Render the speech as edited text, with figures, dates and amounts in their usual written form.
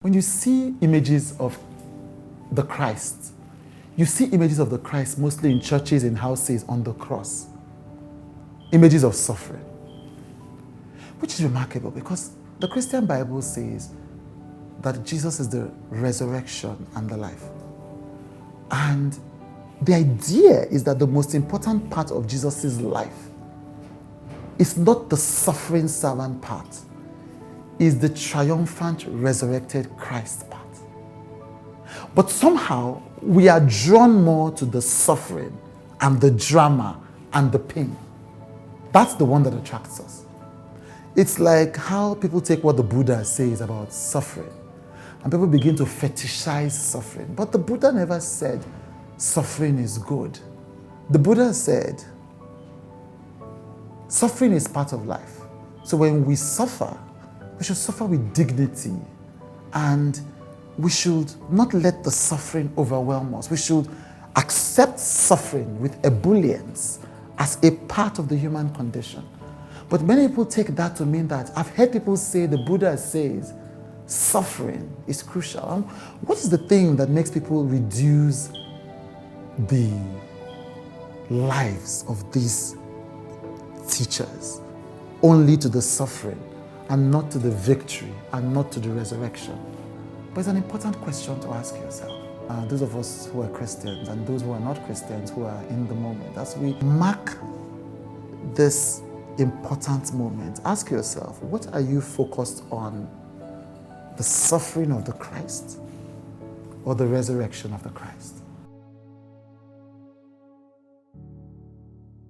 When you see images of the Christ, you see images of the Christ mostly in churches and houses on the cross. Images of suffering. Which is remarkable because the Christian Bible says that Jesus is the resurrection and the life. And the idea is that the most important part of Jesus' life is not the suffering servant part, is the triumphant resurrected Christ part. But somehow we are drawn more to the suffering and the drama and the pain. That's the one that attracts us. It's like how people take what the Buddha says about suffering and people begin to fetishize suffering. But the Buddha never said suffering is good. The Buddha said suffering is part of life. So when we suffer, we should suffer with dignity, and we should not let the suffering overwhelm us. We should accept suffering with ebullience as a part of the human condition. But many people take that to mean that, I've heard people say, the Buddha says, suffering is crucial. What is the thing that makes people reduce the lives of these teachers only to the suffering and not to the victory and not to the resurrection? But it's an important question to ask yourself. Those of us who are Christians and those who are not Christians, who are in the moment, as we mark this important moment, ask yourself, what are you focused on? The suffering of the Christ or the resurrection of the Christ?